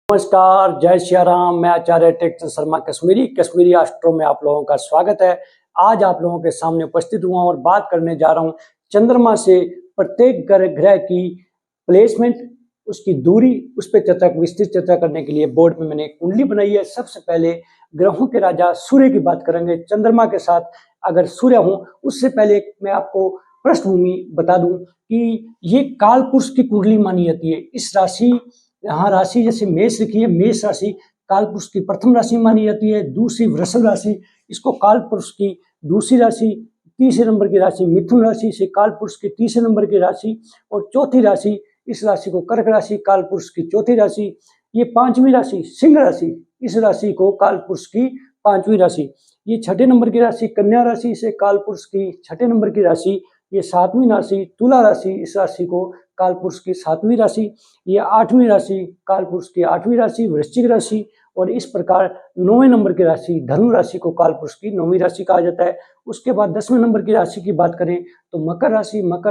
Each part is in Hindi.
नमस्कार, जय सिया राम। मैं आचार्य टेकचंद शर्मा कश्मीरी एस्ट्रो में आप लोगों का स्वागत है। आज आप लोगों के सामने उपस्थित हुआ और बात करने जा रहा हूं चंद्रमा से प्रत्येक ग्रह की प्लेसमेंट, उसकी दूरी, उस पर विस्तृत चर्चा करने के लिए बोर्ड में मैंने एक कुंडली बनाई है। सबसे पहले ग्रहों के राजा सूर्य की बात करेंगे। चंद्रमा के साथ अगर सूर्य हूं, उससे पहले मैं आपको पृष्ठभूमि बता दूं कि ये काल पुरुष की कुंडली मानी जाती है। इस राशि, यहाँ राशि जैसे मेष लिखी है, मेष राशि काल पुरुष की प्रथम राशि मानी जाती है। दूसरी वृषभ राशि, इसको काल पुरुष की दूसरी राशि। तीसरे नंबर की राशि मिथुन राशि से काल पुरुष की तीसरे नंबर की राशि। और चौथी राशि, इस राशि को कर्क राशि, काल पुरुष की चौथी राशि। ये पांचवी राशि सिंह राशि, इस राशि को काल पुरुष की पांचवी राशि। ये छठे नंबर की राशि कन्या राशि से काल पुरुष की छठे नंबर की राशि। ये सातवीं राशि तुला राशि, इस राशि को काल पुरुष की सातवीं राशि। ये आठवीं राशि काल पुरुष की आठवीं राशि वृश्चिक राशि। और इस प्रकार 9वें नंबर की राशि धनु राशि को काल पुरुष की 9वीं राशि कहा जाता है। उसके बाद 10वें नंबर की राशि की बात करें तो मकर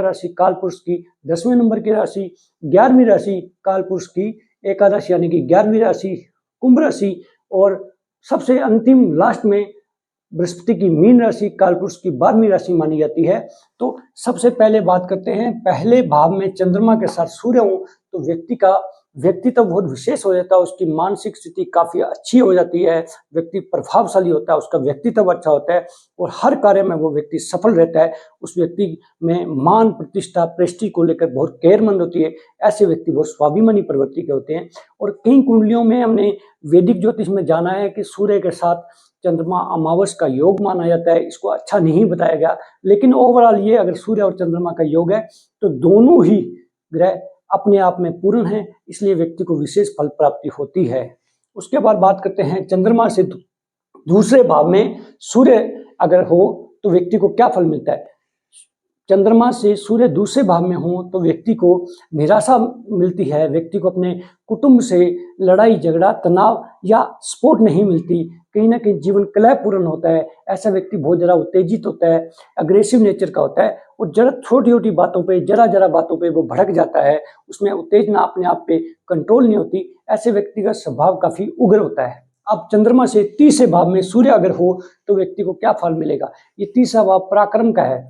राशि काल पुरुष की 10वें नंबर की राशि। 11वीं राशि काल पुरुष की एकादश यानी कि 11वीं राशि कुंभ राशि। और सबसे अंतिम लास्ट में बृहस्पति की मीन राशि काल पुरुष की 12वीं राशि मानी जाती है। तो सबसे पहले बात करते हैं, पहले भाव में चंद्रमा के साथ सूर्य हो तो व्यक्ति का व्यक्तित्व बहुत विशेष हो जाता है। उसकी मानसिक स्थिति काफी अच्छी हो जाती है, व्यक्ति प्रभावशाली होता है, उसका व्यक्तित्व अच्छा होता है और हर कार्य में वो व्यक्ति सफल रहता है। उस व्यक्ति में मान प्रतिष्ठा प्रेस्टीज को लेकर बहुत केयरमंद होती है। ऐसे व्यक्ति बहुत स्वाभिमानी प्रवृत्ति के होते हैं। और कई कुंडलियों में हमने वैदिक ज्योतिष में जाना है कि सूर्य के साथ चंद्रमा अमावस का योग माना जाता है। इसको अच्छा नहीं बताया गया, लेकिन ओवरऑल ये अगर सूर्य और चंद्रमा का योग है तो दोनों ही ग्रह अपने आप में पूर्ण है, इसलिए व्यक्ति को विशेष फल प्राप्ति होती है। उसके बाद बात करते हैं चंद्रमा से दूसरे भाव में सूर्य अगर हो तो व्यक्ति को क्या फल मिलता है। चंद्रमा से सूर्य दूसरे भाव में हो तो व्यक्ति को निराशा मिलती है, व्यक्ति को अपने कुटुंब से लड़ाई झगड़ा तनाव या सपोर्ट नहीं मिलती, कहीं ना कहीं जीवन कलहपूर्ण होता है। ऐसा व्यक्ति बहुत ज़्यादा उत्तेजित होता है, अग्रेसिव नेचर का होता है और जरा छोटी छोटी बातों पे जरा बातों पे वो भड़क जाता है, उसमें उत्तेजना अपने आप पे कंट्रोल नहीं होती। ऐसे व्यक्ति का स्वभाव काफी उग्र होता है। अब चंद्रमा से तीसरे भाव में सूर्य अगर हो तो व्यक्ति को क्या फल मिलेगा। ये तीसरा भाव पराक्रम का है,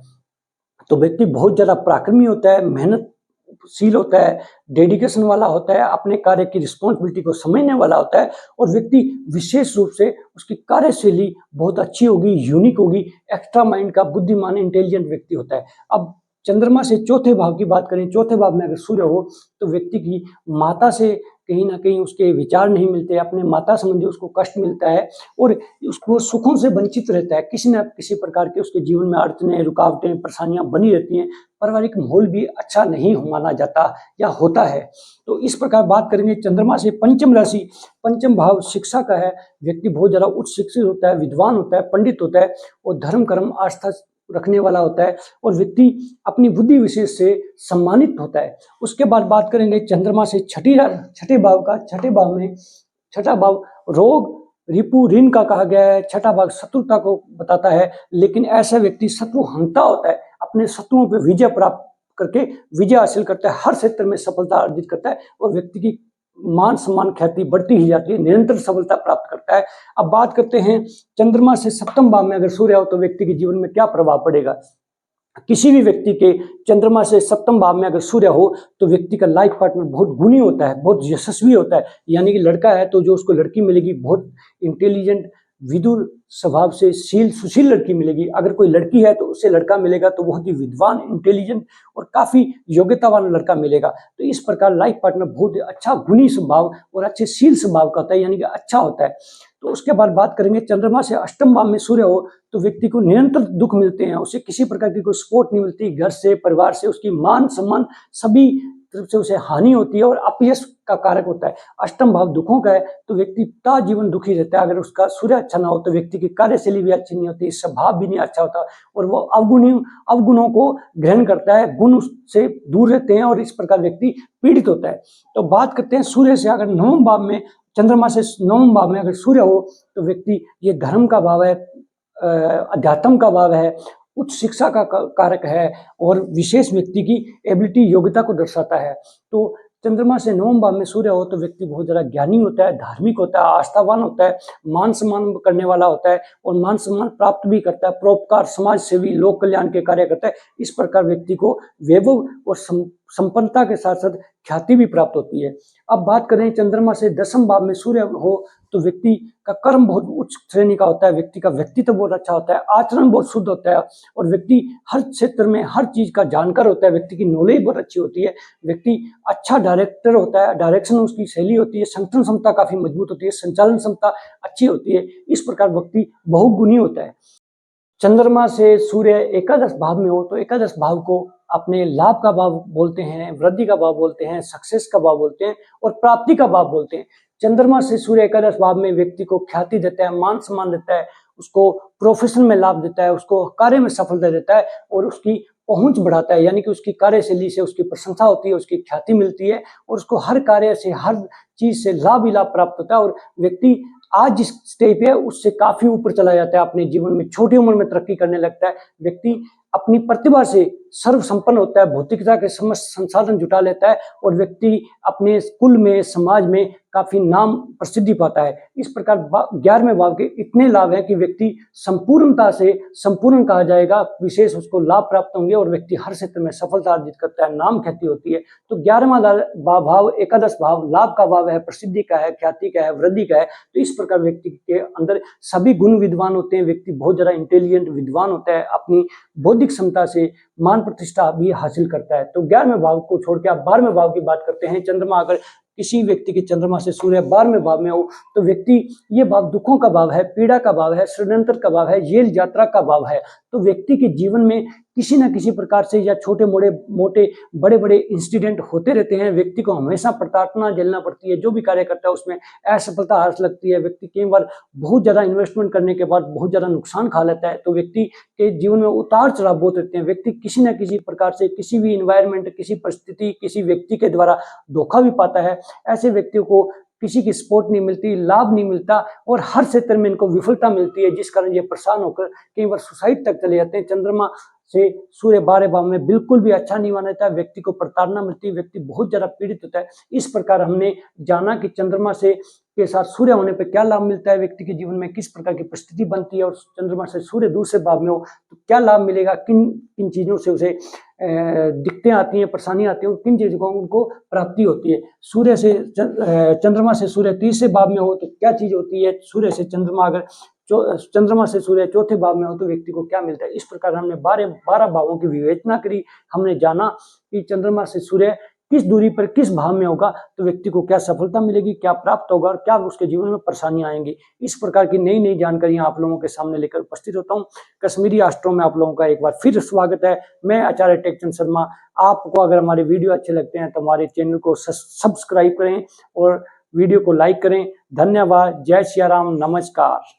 तो व्यक्ति बहुत ज्यादा पराक्रमी होता है, मेहनतशील होता है, डेडिकेशन वाला होता है, अपने कार्य की रिस्पॉन्सिबिलिटी को समझने वाला होता है और व्यक्ति विशेष रूप से उसकी कार्यशैली बहुत अच्छी होगी, यूनिक होगी, एक्स्ट्रा माइंड का बुद्धिमान इंटेलिजेंट व्यक्ति होता है। अब चंद्रमा से चौथे भाव की बात करें, चौथे भाव में अगर सूर्य हो तो व्यक्ति की माता से कहीं ना कहीं उसके विचार नहीं मिलते, अपने माता संबंधी उसको कष्ट मिलता है और उसको सुखों से वंचित रहता है। किसी न किसी प्रकार के उसके जीवन में अड़चने रुकावटें परेशानियां बनी रहती हैं, पारिवारिक माहौल भी अच्छा नहीं माना जाता या होता है। तो इस प्रकार बात करेंगे चंद्रमा से पंचम राशि, पंचम भाव शिक्षा का है। व्यक्ति बहुत ज्यादा उच्च शिक्षित होता है, विद्वान होता है, पंडित होता है और धर्म कर्म आस्था रखने वाला होता है और व्यक्ति अपनी बुद्धि विशेष से सम्मानित होता है। उसके बाद बात करेंगे चंद्रमा से छठे भाव का। छठे भाव में छठा भाव रोग रिपु ऋण का कहा गया है। छठा भाव शत्रुता को बताता है, लेकिन ऐसा व्यक्ति शत्रु हंता होता है, अपने शत्रुओं पर विजय प्राप्त करके विजय हासिल करता है, हर क्षेत्र में सफलता अर्जित करता है और व्यक्ति की मान सम्मान ख्याति बढ़ती ही जाती है, निरंतर सफलता प्राप्त करता है। अब बात करते हैं चंद्रमा से सप्तम भाव में अगर सूर्य हो तो व्यक्ति के जीवन में क्या प्रभाव पड़ेगा। किसी भी व्यक्ति के चंद्रमा से सप्तम भाव में अगर सूर्य हो तो व्यक्ति का लाइफ पार्टनर बहुत गुणी होता है, बहुत यशस्वी होता है। यानी कि लड़का है तो जो उसको लड़की मिलेगी बहुत इंटेलिजेंट विदुर स्वभाव से सुशील लड़की मिलेगी। अगर कोई लड़की है तो उससे लड़का मिलेगा तो बहुत ही विद्वान इंटेलिजेंट और काफी योग्यता वाला लड़का मिलेगा। तो इस प्रकार लाइफ पार्टनर बहुत अच्छा गुणी स्वभाव और अच्छे शील स्वभाव का होता है, यानी कि अच्छा होता है। तो उसके बाद बात करेंगे चंद्रमा से अष्टम भाव में सूर्य हो तो व्यक्ति को निरंतर दुख मिलते हैं, उसे किसी प्रकार की कोई सपोर्ट नहीं मिलती, घर से परिवार से उसकी मान सम्मान सभी तरफ से उसे हानि होती है और अपयश का कारक होता है। अष्टम भाव दुखों का है तो व्यक्ति ता जीवन दुखी रहता है। अगर उसका सूर्य अच्छा ना हो तो व्यक्ति की कार्यशैली भी अच्छी नहीं होती, स्वभाव भी नहीं अच्छा होता और वो अवगुणों को ग्रहण करता है, गुण उससे दूर रहते हैं और इस प्रकार व्यक्ति पीड़ित होता है। तो बात करते हैं सूर्य से अगर नवम भाव में चंद्रमा से नवम भाव में अगर सूर्य हो तो व्यक्ति ये धर्म का भाव है, अध्यात्म का भाव है, उच्च शिक्षा का कारक है और विशेष व्यक्ति की एबिलिटी योग्यता को दर्शाता है। तो चंद्रमा से 9वें भाव में सूर्य हो तो व्यक्ति बहुत ज़्यादा ज्ञानी होता है, धार्मिक होता है, आस्थावान होता है, मान सम्मान करने वाला होता है और मान सम्मान प्राप्त भी करता है, परोपकार, समाज सेवी, लोक कल्याण के कार्य करता है। इस प्रकार व्यक्ति को वैभव और संपन्नता के साथ साथ ख्याति भी प्राप्त होती है। अब बात करें चंद्रमा से 10वें भाव में सूर्य हो तो व्यक्ति का कर्म बहुत उच्च श्रेणी का होता है, व्यक्ति का व्यक्तित्व बहुत अच्छा होता है, आचरण बहुत शुद्ध होता है और व्यक्ति हर क्षेत्र में हर चीज का जानकार होता है, व्यक्ति की नॉलेज बहुत अच्छी होती है, व्यक्ति अच्छा डायरेक्टर होता है, डायरेक्शन उसकी शैली होती है, संगठन क्षमता काफी मजबूत होती है, संचालन क्षमता अच्छी होती है। इस प्रकार व्यक्ति बहुगुणी होता है। चंद्रमा से सूर्य एकादश भाव में हो तो एकादश भाव को अपने लाभ का भाव बोलते हैं, वृद्धि का भाव बोलते हैं, सक्सेस का भाव बोलते हैं और प्राप्ति का भाव बोलते हैं। चंद्रमा से सूर्य एकादश भाव में व्यक्ति को ख्याति देता है, मान सम्मान देता है, उसको प्रोफेशन में लाभ देता है, उसको कार्य में सफलता देता है और उसकी पहुंच बढ़ाता है, यानी कि उसकी कार्यशैली से उसकी प्रशंसा होती है, उसकी ख्याति मिलती है और उसको हर कार्य से हर चीज से लाभ ही लाभ प्राप्त होता है और व्यक्ति आज जिस स्टेज पे है उससे काफी ऊपर चला जाता है, अपने जीवन में छोटी उम्र में तरक्की करने लगता है, व्यक्ति अपनी प्रतिभा से सर्व संपन्न होता है, भौतिकता के समस्त संसाधन जुटा लेता है और व्यक्ति अपने कुल में समाज में काफी नाम प्रसिद्धि पाता है। इस प्रकार 11वें भाव के इतने लाभ हैं कि व्यक्ति संपूर्णता से संपूर्ण कहा जाएगा, विशेष उसको लाभ प्राप्त होंगे और व्यक्ति हर क्षेत्र में सफलता अर्जित करता है, नाम ख्याति होती है। तो 11वां भाव एकादश भाव लाभ का भाव है, प्रसिद्धि का है, ख्याति का है, वृद्धि का है। तो इस प्रकार व्यक्ति के अंदर सभी गुण विद्वान होते हैं, व्यक्ति बहुत ज्यादा इंटेलिजेंट विद्वान होता है, अपनी बौद्धिक क्षमता से मान प्रतिष्ठा भी हासिल करता है। तो 11वें भाव को छोड़ के आप 12वें भाव की बात करते हैं। चंद्रमा अगर किसी व्यक्ति के चंद्रमा से सूर्य 12वें भाव में हो तो व्यक्ति ये भाव दुखों का भाव है, पीड़ा का भाव है, षड्यंत्र का भाव है, जेल यात्रा का भाव है। तो व्यक्ति के जीवन में किसी न किसी प्रकार से या छोटे मोटे बड़े बड़े इंसिडेंट होते रहते हैं, व्यक्ति को हमेशा प्रताड़ना झेलना पड़ती है, जो भी कार्य करता है उसमें असफलता हाथ लगती है, व्यक्ति कई बार बहुत ज्यादा इन्वेस्टमेंट करने के बाद बहुत ज्यादा नुकसान खा लेता है। तो व्यक्ति के जीवन में उतार चढ़ाव बहुत रहते हैं, व्यक्ति किसी न किसी प्रकार से किसी भी इन्वायरमेंट, किसी परिस्थिति, किसी व्यक्ति के द्वारा धोखा भी पाता है। ऐसे व्यक्तियों को किसी की सपोर्ट नहीं मिलती, लाभ नहीं मिलता और हर क्षेत्र में इनको विफलता मिलती है, जिस कारण ये परेशान होकर कई बार सुसाइड तक चले जाते हैं। चंद्रमा से सूर्य 12 भाव में बिल्कुल भी अच्छा नहीं माना जाता है, व्यक्ति को प्रताड़ना मिलती है, व्यक्ति बहुत ज्यादा पीड़ित होता है। इस प्रकार हमने जाना कि चंद्रमा से के साथ सूर्य होने पर क्या लाभ मिलता है, व्यक्ति के जीवन में किस प्रकार की परिस्थिति बनती है और चंद्रमा से सूर्य दूसरे भाव में हो तो क्या लाभ मिलेगा, किन किन चीजों से उसे दिक्कतें आती हैं, परेशानी आती है, किन चीजों को उनको प्राप्ति होती है। सूर्य से चंद्रमा से सूर्य तीसरे भाव में हो तो क्या चीज होती है, सूर्य से चंद्रमा अगर चंद्रमा से सूर्य चौथे भाव में हो तो व्यक्ति को क्या मिलता है। इस प्रकार हमने 12 भावों की विवेचना करी, हमने जाना कि चंद्रमा से सूर्य किस दूरी पर किस भाव में होगा तो व्यक्ति को क्या सफलता मिलेगी, क्या प्राप्त होगा और क्या उसके जीवन में परेशानियां आएंगी। इस प्रकार की नई नई जानकारियां आप लोगों के सामने लेकर उपस्थित होता हूं। कश्मीरी एस्ट्रो में आप लोगों का एक बार फिर स्वागत है। मैं आचार्य टेकचंद शर्मा। आपको अगर हमारे वीडियो अच्छे लगते हैं तो हमारे चैनल को सब्सक्राइब करें और वीडियो को लाइक करें। धन्यवाद। जय सिया राम। नमस्कार।